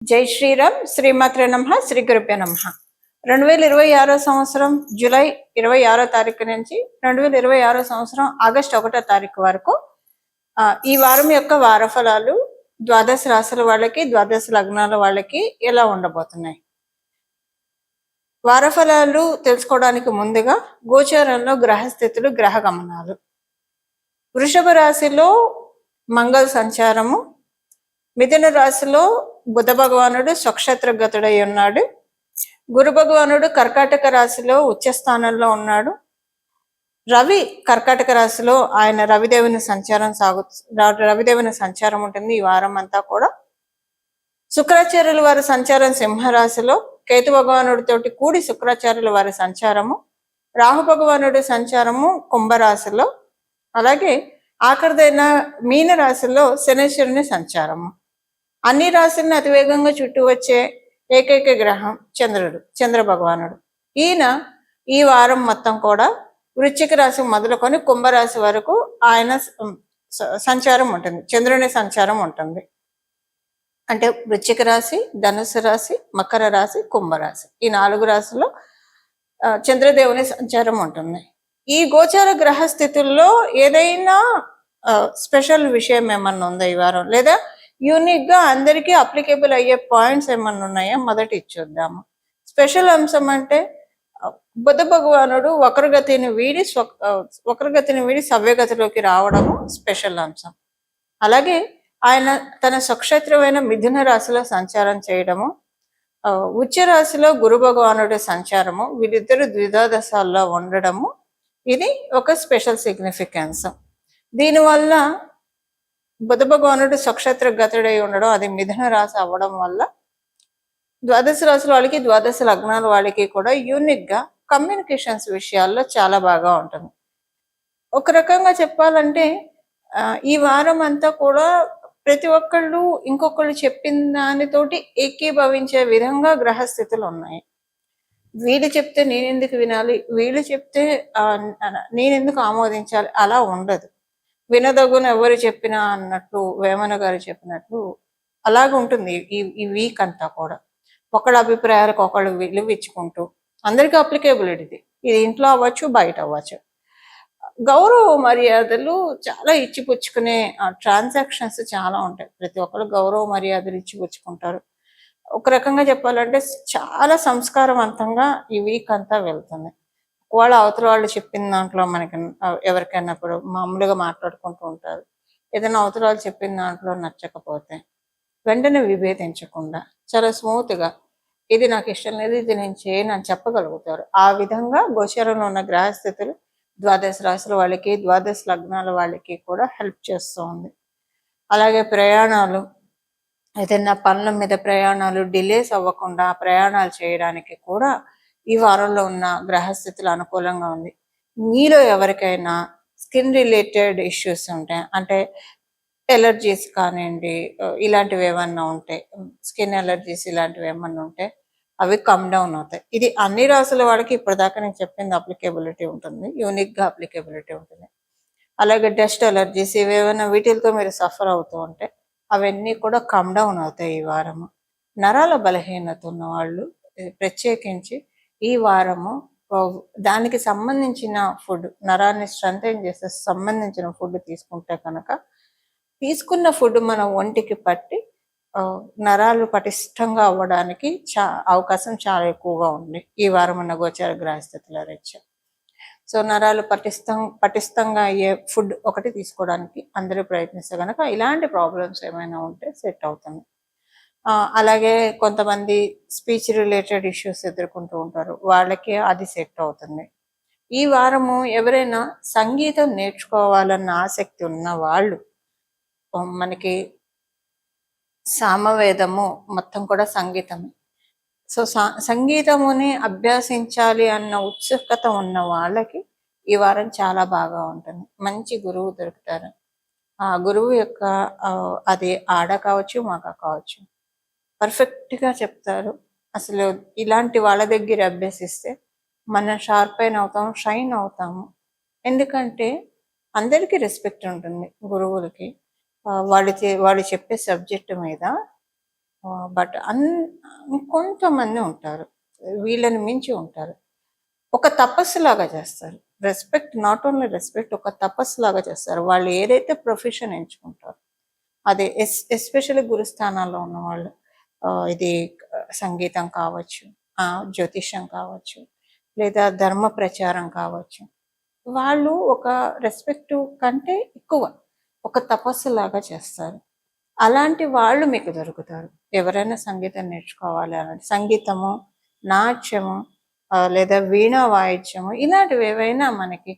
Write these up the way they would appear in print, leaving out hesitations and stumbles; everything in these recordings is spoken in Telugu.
జై శ్రీరామ్. శ్రీమాత్రే నమః. శ్రీ గురుభ్యో నమః. 2026 సంవత్సరం జూలై 26 తారీఖు నుంచి 2026 సంవత్సరం ఆగస్టు 1 తారీఖు వరకు ఈ వారం యొక్క వారఫలాలు ద్వాదశ రాశుల వాళ్ళకి, ద్వాదశ లగ్నాల వాళ్ళకి ఎలా ఉండబోతున్నాయి? వారఫలాలు తెలుసుకోవడానికి ముందుగా గోచారంలో గ్రహస్థితులు, గ్రహ గమనాలు. వృషభ రాశిలో మంగళ సంచారము, మిథున రాశిలో బుధ భగవానుడు స్వక్షేత్రగతుడై ఉన్నాడు. గురు భగవానుడు కర్కాటక రాశిలో ఉచ్చ స్థానంలో ఉన్నాడు. రవి కర్కాటక రాశిలో ఆయన రవిదేవుని సంచారం ఉంటుంది ఈ వారం అంతా కూడా. శుక్రాచార్యుల వారి సంచారం సింహరాశిలో, కేతు భగవానుడితోటి కూడి శుక్రాచార్యుల వారి సంచారము, రాహు భగవానుడి సంచారము కుంభరాశిలో, అలాగే ఆఖరిదైన మీన రాశిలో శనేశ్వరుని సంచారము. అన్ని రాశులను అతివేగంగా చుట్టూ వచ్చే ఏకైక గ్రహం చంద్రుడు, చంద్ర భగవానుడు. ఈయన ఈ వారం మొత్తం కూడా వృశ్చిక రాశి మొదలుకొని కుంభరాశి వరకు ఆయన సంచారం ఉంటుంది, చంద్రుని సంచారం ఉంటుంది. అంటే వృశ్చిక రాశి, ధనుసు రాశి, మకర రాశి, కుంభరాశి, ఈ 4 రాశుల్లో చంద్రదేవుని సంచారం ఉంటుంది. ఈ గోచార గ్రహ స్థితుల్లో ఏదైనా స్పెషల్ విషయం ఏమన్నా ఉందా ఈ వారం, లేదా యూనిక్ గా అందరికీ అప్లికేబుల్ అయ్యే పాయింట్స్ ఏమన్నా ఉన్నాయా? మొదటి ఇచ్చొద్దాము. స్పెషల్ అంశం అంటే బుధ భగవానుడు వక్రగతిని వీడి సవ్యగతిలోకి రావడము స్పెషల్ అంశం. అలాగే ఆయన తన స్వక్షేత్రమైన మిథున రాశిలో సంచారం చేయడము, ఉచ్చ రాశిలో గురు భగవానుడి సంచారము, వీరిద్దరు ద్విధాదశాల్లో ఉండడము, ఇది ఒక స్పెషల్ సిగ్నిఫికెన్స్. దీనివల్ల బుధ భగవానుడు స్వక్షేత్ర గతుడై ఉండడం, అది మిథున రాశి అవ్వడం వల్ల ద్వాదశ రాశుల వాళ్ళకి, ద్వాదశ లగ్నాల వాళ్ళకి కూడా యూనిక్ గా కమ్యూనికేషన్స్ విషయాల్లో చాలా బాగా ఉంటుంది. ఒక రకంగా చెప్పాలంటే ఈ వారం అంతా కూడా ప్రతి ఒక్కళ్ళు ఇంకొకళ్ళు చెప్పిన దానితోటి ఏకీభవించే విధంగా గ్రహస్థితులు ఉన్నాయి. వీళ్ళు చెప్తే నేనెందుకు వినాలి, వీళ్ళు చెప్తే నేనెందుకు ఆమోదించాలి, అలా ఉండదు. వినదగున ఎవరు చెప్పినా అన్నట్లు వేమన గారు చెప్పినట్లు అలాగ ఉంటుంది ఈ వీక్ అంతా కూడా. ఒకళ్ళ అభిప్రాయాలకు ఒకళ్ళు విలువ ఇచ్చుకుంటూ అందరికీ అప్లికేబిలిటీ, ఇది ఇంట్లో అవ్వచ్చు, బయట అవ్వచ్చు. గౌరవ మర్యాదలు చాలా ఇచ్చిపుచ్చుకునే ట్రాన్సాక్షన్స్ చాలా ఉంటాయి. ప్రతి ఒక్కరు గౌరవ మర్యాదలు ఇచ్చిపుచ్చుకుంటారు. ఒక రకంగా చెప్పాలంటే చాలా సంస్కారవంతంగా ఈ వీక్ అంతా వెళ్తుంది. వాళ్ళ అవతల వాళ్ళు చెప్పిన దాంట్లో మనకి ఎవరికైనా ఇప్పుడు మామూలుగా మాట్లాడుకుంటూ ఉంటారు. ఏదైనా అవతల వాళ్ళు చెప్పిన దాంట్లో నచ్చకపోతే వెంటనే విభేదించకుండా చాలా స్మూత్గా ఇది నాకు ఇష్టం లేదు, ఇది నేను చేయను అని చెప్పగలుగుతారు. ఆ విధంగా గోచరంలో ఉన్న గ్రహస్థితులు ద్వాదశ రాశుల వాళ్ళకి, ద్వాదశ లగ్నాల వాళ్ళకి కూడా హెల్ప్ చేస్తూ ఉంది. అలాగే ప్రయాణాలు, ఏదైనా పనుల మీద ప్రయాణాలు డిలేస్ అవ్వకుండా ప్రయాణాలు చేయడానికి కూడా ఈ వారంలో ఉన్న గ్రహస్థితులు అనుకూలంగా ఉంది. మీలో ఎవరికైనా స్కిన్ రిలేటెడ్ ఇష్యూస్ ఉంటాయి, అంటే ఎలర్జీస్ కానివ్వండి, ఇలాంటివి ఏమన్నా ఉంటాయి, స్కిన్ ఎలర్జీస్ ఇలాంటివి ఏమన్నా ఉంటే అవి కమ్ డౌన్ అవుతాయి. ఇది అన్ని రాసుల వాళ్ళకి ఇప్పటిదాకా నేను చెప్పింది అప్లికేబిలిటీ ఉంటుంది, యూనిక్గా అప్లికేబిలిటీ ఉంటుంది. అలాగే డస్ట్ ఎలర్జీస్ ఇవేమైనా వీటితో మీరు సఫర్ అవుతూ ఉంటే అవన్నీ కూడా కమ్ డౌన్ అవుతాయి ఈ వారము. నరాల బలహీనత ఉన్న వాళ్ళు ప్రత్యేకించి ఈ వారము దానికి సంబంధించిన ఫుడ్, నరాన్ని స్ట్రెంథెన్ చేసే సంబంధించిన ఫుడ్ తీసుకుంటే కనుక తీసుకున్న ఫుడ్ మన ఒంటికి పట్టి నరాలు పటిష్టంగా అవ్వడానికి అవకాశం చాలా ఎక్కువగా ఉంది ఈ వారం ఉన్న గోచార గ్రహస్థితుల రీత్యా. సో నరాలు పటిష్టంగా అయ్యే ఫుడ్ ఒకటి తీసుకోవడానికి అందరూ ప్రయత్నిస్తే కనుక ఇలాంటి ప్రాబ్లమ్స్ ఏమైనా ఉంటే సెట్ అవుతుంది. అలాగే కొంతమంది స్పీచ్ రిలేటెడ్ ఇష్యూస్ ఎదుర్కొంటూ ఉంటారు, వాళ్ళకి అది సెట్ అవుతుంది. ఈ వారము ఎవరైనా సంగీతం నేర్చుకోవాలన్న ఆసక్తి ఉన్న వాళ్ళు, మనకి సామవేదము మొత్తం కూడా సంగీతమే. సో సంగీతముని అభ్యసించాలి అన్న ఉత్సుకత ఉన్న వాళ్ళకి ఈ వారం చాలా బాగా ఉంటుంది. మంచి గురువు దొరుకుతారు. ఆ గురువు యొక్క అది ఆడ కావచ్చు, మగ కావచ్చు, పర్ఫెక్ట్గా చెప్తారు. అసలు ఇలాంటి వాళ్ళ దగ్గర అభ్యసిస్తే మనం షార్ప్ అవుతాం, షైన్ అవుతాము. ఎందుకంటే అందరికీ రెస్పెక్ట్ ఉంటుంది గురువులకి. వాళ్ళు చెప్పే సబ్జెక్టు మీద బట్ కొంతమంది ఉంటారు, వీళ్ళని మించి ఉంటారు. ఒక తపస్సులాగా చేస్తారు. రెస్పెక్ట్, నాట్ ఓన్లీ రెస్పెక్ట్, ఒక తపస్సులాగా చేస్తారు. వాళ్ళు ఏదైతే ప్రొఫెషన్ ఎంచుకుంటారో అదే ఎస్పెషల్లీ గురుస్థానాల్లో ఉన్నవాళ్ళు, ఇది సంగీతం కావచ్చు, జ్యోతిష్యం కావచ్చు, లేదా ధర్మ ప్రచారం కావచ్చు, వాళ్ళు ఒక రెస్పెక్ట్ కంటే ఎక్కువ ఒక తపస్సులాగా చేస్తారు. అలాంటి వాళ్ళు మీకు దొరుకుతారు. ఎవరైనా సంగీతం నేర్చుకోవాలి అనంటే, సంగీతము, నాట్యము, లేదా వీణా వాయిద్యము, ఇలాంటివి ఏవైనా మనకి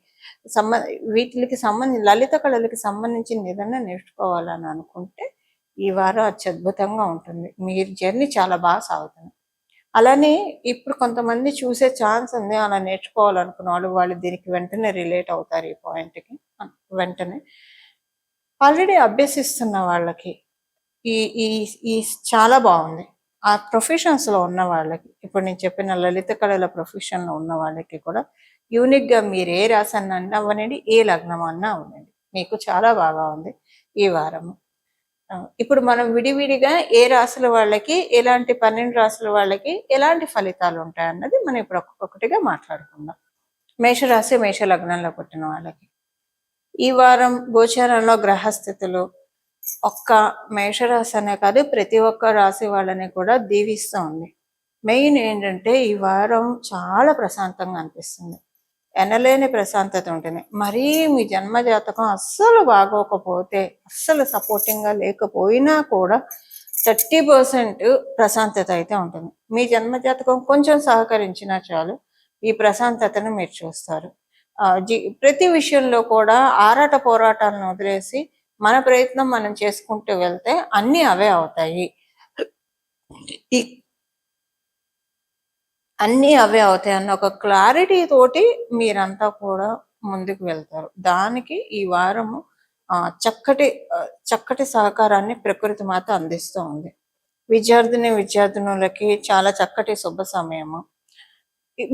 సంబ వీటికి సంబంధించి లలిత కళలకి సంబంధించిన ఏదైనా నేర్చుకోవాలని అనుకుంటే ఈ వారం అత్యద్భుతంగా ఉంటుంది. మీరు జర్నీ చాలా బాగా సాగుతుంది. అలానే ఇప్పుడు కొంతమంది చూసే ఛాన్స్ ఉంది. అలా నేర్చుకోవాలనుకున్న వాళ్ళు దీనికి వెంటనే రిలేట్ అవుతారు ఈ పాయింట్కి. వెంటనే ఆల్రెడీ అభ్యసిస్తున్న వాళ్ళకి ఈ ఈ ఈ చాలా బాగుంది. ఆ ప్రొఫెషన్స్లో ఉన్న వాళ్ళకి, ఇప్పుడు నేను చెప్పిన లలిత కళల ప్రొఫెషన్లో ఉన్న వాళ్ళకి కూడా యూనిక్గా మీరు ఏ రాశి అన్న అవ్వనండి, ఏ లగ్నం అన్నా అవ్వనండి, మీకు చాలా బాగా ఉంది ఈ వారము. ఇప్పుడు మనం విడివిడిగా ఏ రాశుల వాళ్ళకి, ఎలాంటి 12 రాశుల వాళ్ళకి ఎలాంటి ఫలితాలు ఉంటాయన్నది మనం ఇప్పుడు ఒక్కొక్కటిగా మాట్లాడుకుందాం. మేషరాశి, మేష లగ్నంలో పుట్టిన వాళ్ళకి ఈ వారం గోచారంలో గ్రహస్థితులు ఒక్క మేషరాశి అనే కాదు, ప్రతి ఒక్క రాశి వాళ్ళని కూడా దీవిస్తూ ఉంది. మెయిన్ ఏంటంటే ఈ వారం చాలా ప్రశాంతంగా అనిపిస్తుంది. ఎనలేని ప్రశాంతత ఉంటుంది. మరీ మీ జన్మ జాతకం అస్సలు బాగోకపోతే, అస్సలు సపోర్టింగ్గా లేకపోయినా కూడా 30% ప్రశాంతత అయితే ఉంటుంది. మీ జన్మ జాతకం కొంచెం సహకరించినా చాలు, ఈ ప్రశాంతతను మీరు చూస్తారు. ప్రతి విషయంలో కూడా ఆరాట పోరాటాలను వదిలేసి మన ప్రయత్నం మనం చేసుకుంటూ వెళ్తే అన్నీ అవే అవుతాయి. అన్నీ అవే అవుతాయి అన్న ఒక క్లారిటీ తోటి మీరంతా కూడా ముందుకు వెళ్తారు. దానికి ఈ వారము చక్కటి సహకారాన్ని ప్రకృతి మాత అందిస్తూ ఉంది. విద్యార్థినులకి చాలా చక్కటి శుభ సమయము.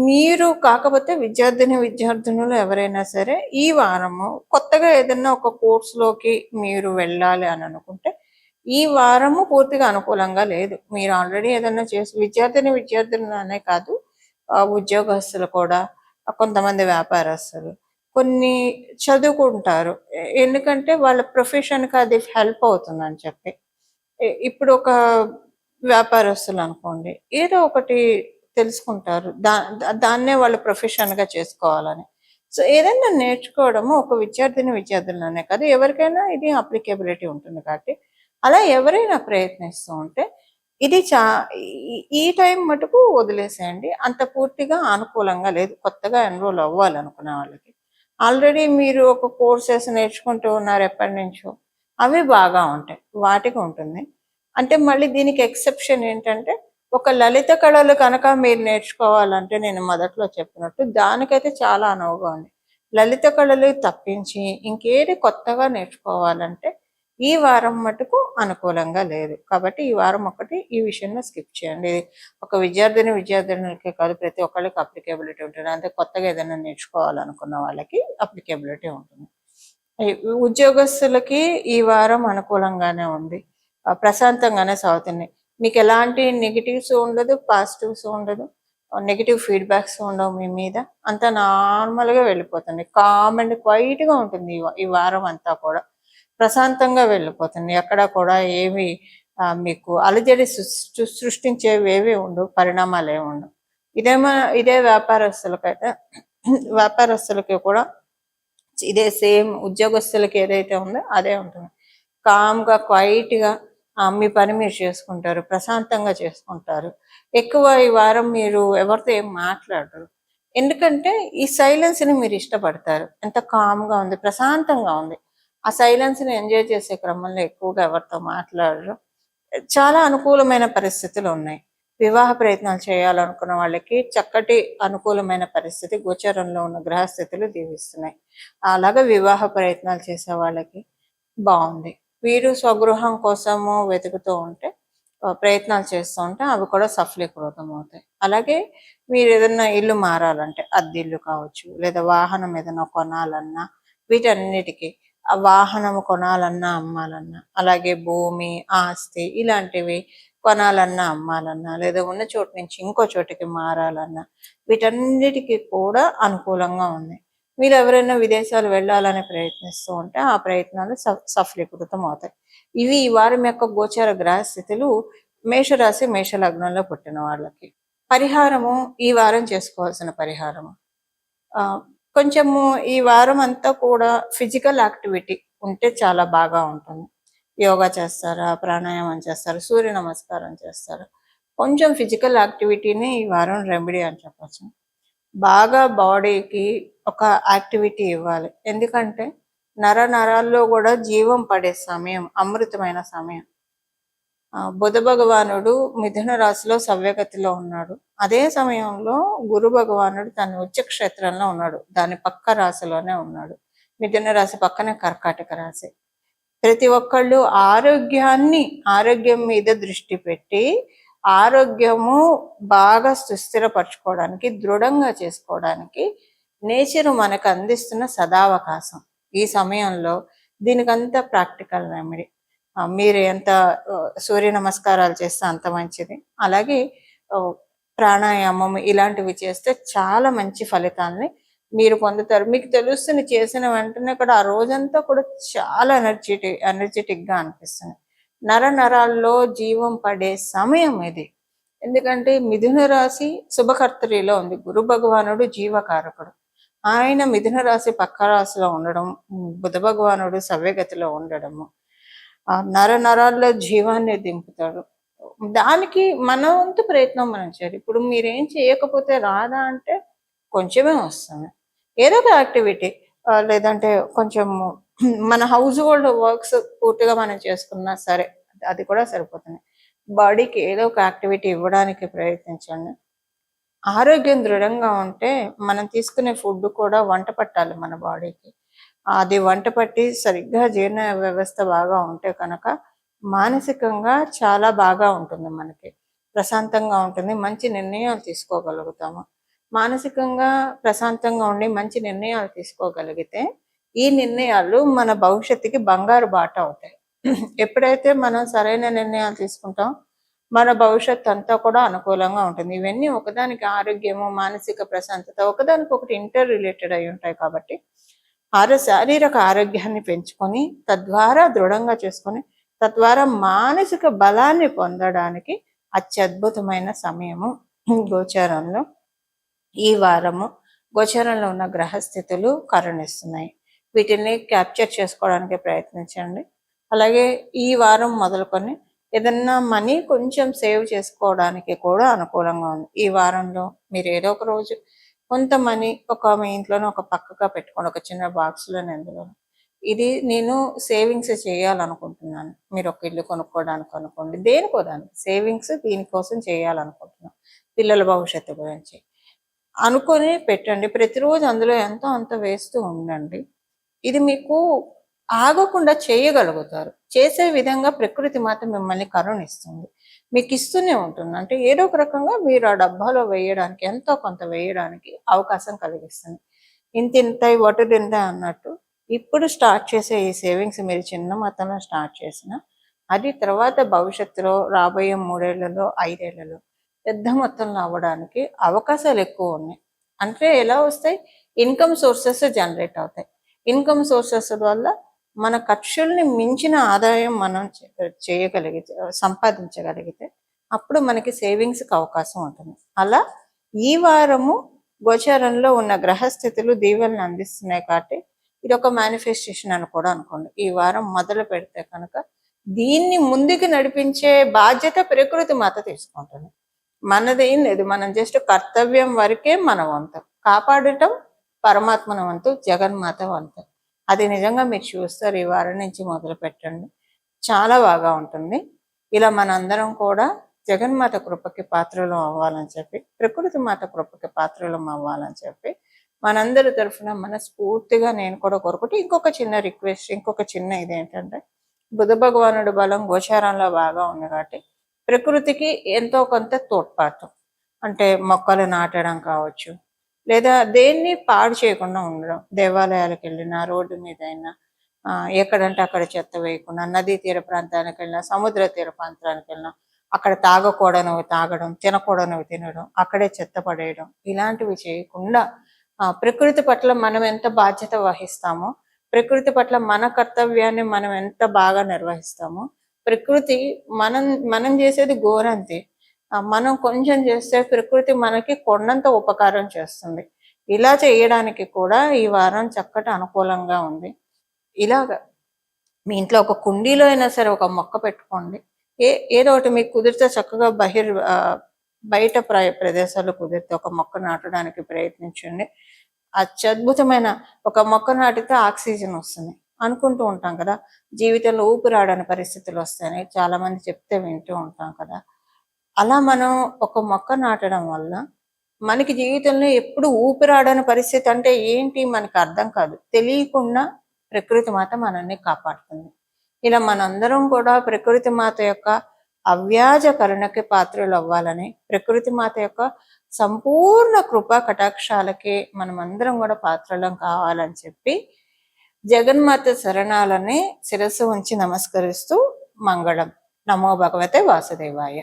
మీరు కాకపోతే విద్యార్థినులు ఎవరైనా సరే ఈ వారము కొత్తగా ఏదైనా ఒక కోర్సులోకి మీరు వెళ్ళాలి అని అనుకుంటే ఈ వారము పూర్తిగా అనుకూలంగా లేదు. మీరు ఆల్రెడీ ఏదైనా చేసి విద్యార్థులు అనే కాదు, ఉద్యోగస్తులు కూడా, కొంతమంది వ్యాపారస్తులు కొన్ని చదువుకుంటారు. ఎందుకంటే వాళ్ళ ప్రొఫెషన్కి అది హెల్ప్ అవుతుందని చెప్పి. ఇప్పుడు ఒక వ్యాపారస్తులు అనుకోండి, ఏదో ఒకటి తెలుసుకుంటారు, దాన్నే వాళ్ళు ప్రొఫెషన్గా చేసుకోవాలని. సో ఏదైనా నేర్చుకోవడము ఒక విద్యార్థులనే కాదు, ఎవరికైనా ఇది అప్లికేబిలిటీ ఉంటుంది. కాబట్టి అలా ఎవరైనా ప్రయత్నిస్తూ ఉంటే ఇది ఈ టైం మటుకు వదిలేసేయండి. అంత పూర్తిగా అనుకూలంగా లేదు కొత్తగా ఎన్రోల్ అవ్వాలనుకునే వాళ్ళకి. ఆల్రెడీ మీరు ఒక కోర్సెస్ నేర్చుకుంటూ ఉన్నారు ఎప్పటి నుంచో, అవి బాగా ఉంటాయి, వాటికి ఉంటుంది. అంటే మళ్ళీ దీనికి ఎక్సెప్షన్ ఏంటంటే, ఒక లలిత కళలు కనుక మీరు నేర్చుకోవాలంటే నేను మొదట్లో చెప్పినట్టు దానికైతే చాలా అనువుగా ఉంది. లలిత కళలు తప్పించి ఇంకేది కొత్తగా నేర్చుకోవాలంటే ఈ వారం మటుకు అనుకూలంగా లేదు. కాబట్టి ఈ వారం ఒకటి ఈ విషయంలో స్కిప్ చేయండి. ఒక విద్యార్థినులకే కాదు, ప్రతి ఒక్కళ్ళకి అప్లికేబిలిటీ ఉంటుంది. అంటే కొత్తగా ఏదైనా నేర్చుకోవాలనుకున్న వాళ్ళకి అప్లికేబిలిటీ ఉంటుంది. ఉద్యోగస్తులకి ఈ వారం అనుకూలంగానే ఉంది, ప్రశాంతంగానే సాగుతుంది. మీకు ఎలాంటి నెగిటివ్స్ ఉండదు, పాజిటివ్స్ ఉండదు, నెగిటివ్ ఫీడ్బ్యాక్స్ ఉండవు మీ మీద. అంతా నార్మల్గా వెళ్ళిపోతుంది, కామ్ అండ్ క్వైట్గా ఉంటుంది ఈ వారం అంతా కూడా. ప్రశాంతంగా వెళ్ళిపోతుంది. ఎక్కడ కూడా ఏమి మీకు అలజడి సృష్టించేవి ఏవి ఉండవు, పరిణామాలు ఏమి ఉండవు. ఇదే వ్యాపారస్తులకి కూడా ఇదే సేమ్ ఉద్యోగస్తులకి ఏదైతే ఉందో అదే ఉంటుంది. కామ్గా క్వైట్గా మీ పని మీరు చేసుకుంటారు, ప్రశాంతంగా చేసుకుంటారు. ఎక్కువ ఈ వారం మీరు ఎవరితో ఏం మాట్లాడరు, ఎందుకంటే ఈ సైలెన్స్ని మీరు ఇష్టపడతారు. ఎంత కామ్గా ఉంది, ప్రశాంతంగా ఉంది. ఆ సైలెన్స్ని ఎంజాయ్ చేసే క్రమంలో ఎక్కువగా ఎవరితో మాట్లాడరు. చాలా అనుకూలమైన పరిస్థితులు ఉన్నాయి. వివాహ ప్రయత్నాలు చేయాలనుకున్న వాళ్ళకి చక్కటి అనుకూలమైన పరిస్థితి గోచరంలో ఉన్న గ్రహస్థితులు దీవిస్తున్నాయి. అలాగా వివాహ ప్రయత్నాలు చేసే వాళ్ళకి బాగుంది. వీరు స్వగృహం కోసము వెతుకుతూ ఉంటే, ప్రయత్నాలు చేస్తూ ఉంటే అవి కూడా సఫలీకృతం అవుతాయి. అలాగే మీరు ఏదైనా ఇల్లు మారాలంటే, అద్దె ఇల్లు కావచ్చు, లేదా వాహనం ఏదైనా కొనాలన్నా, వీటన్నిటికీ ఆ వాహనం కొనాలన్నా, అమ్మాలన్నా, అలాగే భూమి, ఆస్తి, ఇలాంటివి కొనాలన్నా, అమ్మాలన్నా, లేదా ఉన్న చోటు నుంచి ఇంకో చోటికి మారాలన్నా వీటన్నిటికీ కూడా అనుకూలంగా ఉంది. మీరు ఎవరైనా విదేశాలు వెళ్ళాలని ప్రయత్నిస్తూ ఉంటే ఆ ప్రయత్నాలు సఫలీకృతం అవుతాయి. ఇవి ఈ వారం యొక్క గోచార గ్రహస్థితులు మేషరాశి మేషలగ్నంలో పుట్టిన వాళ్ళకి. పరిహారము ఈ వారం చేసుకోవాల్సిన పరిహారము కొంచెము ఈ వారం అంతా కూడా ఫిజికల్ యాక్టివిటీ ఉంటే చాలా బాగా ఉంటుంది. యోగా చేస్తారా, ప్రాణాయామం చేస్తారా, సూర్య నమస్కారం చేస్తారా, కొంచెం ఫిజికల్ యాక్టివిటీని ఈ వారం రెమెడీ అని చెప్పచ్చు. బాగా బాడీకి ఒక యాక్టివిటీ ఇవ్వాలి. ఎందుకంటే నరాల్లో కూడా జీవం పడే సమయం, అమృతమైన సమయం. బుధ భగవానుడు మిథున రాశిలో సవ్యగతిలో ఉన్నాడు. అదే సమయంలో గురు భగవానుడు తన ఉచ్చ క్షేత్రంలో ఉన్నాడు, దాని పక్క రాశిలోనే ఉన్నాడు. మిథున రాశి పక్కనే కర్కాటక రాశి. ప్రతి ఒక్కళ్ళు ఆరోగ్యం మీద దృష్టి పెట్టి ఆరోగ్యము బాగా సుస్థిరపరచుకోవడానికి, దృఢంగా చేసుకోవడానికి నేచర్ మనకు అందిస్తున్న సదావకాశం. ఈ సమయంలో దీనికంతా ప్రాక్టికల్ రెమెడీ. మీరు ఎంత సూర్య నమస్కారాలు చేస్తే అంత మంచిది. అలాగే ప్రాణాయామం ఇలాంటివి చేస్తే చాలా మంచి ఫలితాలని మీరు పొందుతారు. మీకు తెలుస్తుంది, చేసిన వెంటనే కూడా ఆ రోజంతా కూడా చాలా ఎనర్జెటిక్గా అనిపిస్తుంది. నరాల్లో జీవం పడే సమయం ఇది. ఎందుకంటే మిథున రాశి శుభకర్తరిలో ఉంది. గురు భగవానుడు జీవకారకుడు. ఆయన మిథున రాశి పక్క రాశిలో ఉండడం, బుధ భగవానుడు సవ్యగతిలో ఉండడము నరాల్లో జీవాన్ని దింపుతాడు. దానికి మన వంతు ప్రయత్నం మనం చేయాలి. ఇప్పుడు మీరేం చేయకపోతే రాదా అంటే కొంచెమే వస్తుంది. ఏదో ఒక యాక్టివిటీ, లేదంటే కొంచెం మన హౌస్ హోల్డ్ వర్క్స్ పూర్తిగా మనం చేసుకున్నా సరే అది కూడా సరిపోతుంది. బాడీకి ఏదో ఒక యాక్టివిటీ ఇవ్వడానికి ప్రయత్నించండి. ఆరోగ్యం దృఢంగా ఉంటే మనం తీసుకునే ఫుడ్ కూడా వంట పట్టాలి మన బాడీకి. అది వంట పట్టి సరిగ్గా జీర్ణ వ్యవస్థ బాగా ఉంటే కనుక మానసికంగా చాలా బాగా ఉంటుంది, మనకి ప్రశాంతంగా ఉంటుంది, మంచి నిర్ణయాలు తీసుకోగలుగుతాము. మానసికంగా ప్రశాంతంగా ఉండి మంచి నిర్ణయాలు తీసుకోగలిగితే ఈ నిర్ణయాలు మన భవిష్యత్తుకి బంగారు బాట అవుతాయి. ఎప్పుడైతే మనం సరైన నిర్ణయాలు తీసుకుంటాం మన భవిష్యత్తు అంతా కూడా అనుకూలంగా ఉంటుంది. ఇవన్నీ ఒకదానికి, ఆరోగ్యము మానసిక ప్రశాంతత ఒకదానికొకటి ఇంటర్ రిలేటెడ్ అయి ఉంటాయి. కాబట్టి శారీరక ఆరోగ్యాన్ని పెంచుకొని తద్వారా దృఢంగా చేసుకొని తద్వారా మానసిక బలాన్ని పొందడానికి అత్యద్భుతమైన సమయము గోచారంలో. ఈ వారము గోచారంలో ఉన్న గ్రహస్థితులు కరుణిస్తున్నాయి. వీటిని క్యాప్చర్ చేసుకోవడానికి ప్రయత్నించండి. అలాగే ఈ వారం మొదలుకొని ఏదన్నా మనీ కొంచెం సేవ్ చేసుకోవడానికి కూడా అనుకూలంగా ఉంది. ఈ వారంలో మీరు ఏదో ఒక రోజు కొంత మనీ మీ ఇంట్లోనే ఒక పక్కగా పెట్టుకోండి, ఒక చిన్న బాక్స్లోనే. ఎందులో ఇది నేను సేవింగ్స్ చేయాలనుకుంటున్నాను. మీరు ఒక ఇల్లు కొనుక్కోవడానికి అనుకోండి, దేనికో దానికి సేవింగ్స్ దీనికోసం చేయాలనుకుంటున్నాను, పిల్లల భవిష్యత్తు గురించి అనుకొని పెట్టండి. ప్రతిరోజు అందులో ఎంతో అంత వేస్తూ ఉండండి. ఇది మీకు ఆగకుండా చేయగలుగుతారు. చేసే విధంగా ప్రకృతి మాత మిమ్మల్ని కరుణిస్తుంది, మీకు ఇస్తూనే ఉంటుంది. అంటే ఏదో ఒక రకంగా మీరు ఆ డబ్బాలో వేయడానికి, ఎంతో కొంత వేయడానికి అవకాశం కలిగిస్తుంది. ఇంత వటుడింత అన్నట్టు ఇప్పుడు స్టార్ట్ చేసే ఈ సేవింగ్స్ మీరు చిన్న మొత్తంలో స్టార్ట్ చేసిన అది తర్వాత భవిష్యత్తులో రాబోయే 3 ఏళ్లలో 5 ఏళ్లలో పెద్ద మొత్తంలో అవ్వడానికి అవకాశాలు ఎక్కువ ఉన్నాయి. అంటే ఎలా వస్తాయి? ఇన్కమ్ సోర్సెస్ జనరేట్ అవుతాయి. ఇన్కమ్ సోర్సెస్ వల్ల మన ఖర్చుల్ని మించిన ఆదాయం మనం సంపాదించగలిగితే అప్పుడు మనకి సేవింగ్స్కి అవకాశం ఉంటుంది. అలా ఈ వారము గోచారంలో ఉన్న గ్రహస్థితులు దీవెనలు అందిస్తున్నాయి. కాబట్టి ఇది ఒక మేనిఫెస్టేషన్ అని కూడా అనుకోండి. ఈ వారం మొదలు పెడితే కనుక దీన్ని ముందుకు నడిపించే బాధ్యత ప్రకృతి మాత తీసుకుంటుంది. మనదేం లేదు, మనం జస్ట్ కర్తవ్యం వరకే మన వంతు, కాపాడటం పరమాత్మన వంతు, జగన్మాత వంతు. అది నిజంగా మీరు చూస్తారు. ఈ వారం నుంచి మొదలు పెట్టండి, చాలా బాగా ఉంటుంది. ఇలా మనందరం కూడా జగన్మాత కృపకి పాత్రలు అవ్వాలని చెప్పి, ప్రకృతి మాత కృపకి పాత్రలు అవ్వాలని చెప్పి మనందరి తరఫున మనస్ఫూర్తిగా నేను కూడా కోరుకుంటే, ఇంకొక చిన్న రిక్వెస్ట్, ఇంకొక చిన్న ఇదేంటంటే, బుధ భగవానుడు బలం గోచారంలో బాగా ఉంది కాబట్టి ప్రకృతికి ఎంతో కొంత తోడ్పాటు, అంటే మొక్కలు నాటడం కావచ్చు, లేదా దేన్ని పాడు చేయకుండా ఉండడం, దేవాలయాలకు వెళ్ళినా, రోడ్డు మీద అయినా, ఎక్కడంటే అక్కడ చెత్త వేయకుండా, నదీ తీర ప్రాంతానికి వెళ్ళినా, సముద్ర తీర ప్రాంతానికి వెళ్ళినా అక్కడ తాగకూడనివి తాగడం, తినకూడనివి తినడం, అక్కడే చెత్త పడేయడం, ఇలాంటివి చేయకుండా ప్రకృతి పట్ల మనం ఎంత బాధ్యత వహిస్తామో, ప్రకృతి పట్ల మన కర్తవ్యాన్ని మనం ఎంత బాగా నిర్వహిస్తామో, ప్రకృతి మనం మనం చేసేది గోరంతే. మనం కొంచెం చేస్తే ప్రకృతి మనకి కొండంత ఉపకారం చేస్తుంది. ఇలా చేయడానికి కూడా ఈ వారం చక్కటి అనుకూలంగా ఉంది. ఇలాగ మీ ఇంట్లో ఒక కుండీలో అయినా సరే ఒక మొక్క పెట్టుకోండి. ఏదో ఒకటి మీకు కుదిరితే చక్కగా బయట ప్రదేశాలు కుదిరితే ఒక మొక్క నాటడానికి ప్రయత్నించండి. అత్యద్భుతమైన ఒక మొక్క నాటితే ఆక్సిజన్ వస్తుంది అనుకుంటూ ఉంటాం కదా, జీవితంలో ఊపిరాడని పరిస్థితులు వస్తాయని చాలా మంది చెప్తే వింటూ ఉంటాం కదా. అలా మనం ఒక మొక్క నాటడం వల్ల మనకి జీవితంలో ఎప్పుడు ఊపిరాడని పరిస్థితి అంటే ఏంటి మనకు అర్థం కాదు. తెలియకుండా ప్రకృతి మాత మనల్ని కాపాడుతుంది. ఇలా మనందరం కూడా ప్రకృతి మాత యొక్క అవ్యాజ కరుణకి పాత్రలు అవ్వాలని, ప్రకృతి మాత యొక్క సంపూర్ణ కృపా కటాక్షాలకి మనమందరం కూడా పాత్రలం కావాలని చెప్పి జగన్మాత శరణాలని శిరస్సు ఉంచి నమస్కరిస్తూ మంగళం. నమో భగవతే వాసుదేవాయ.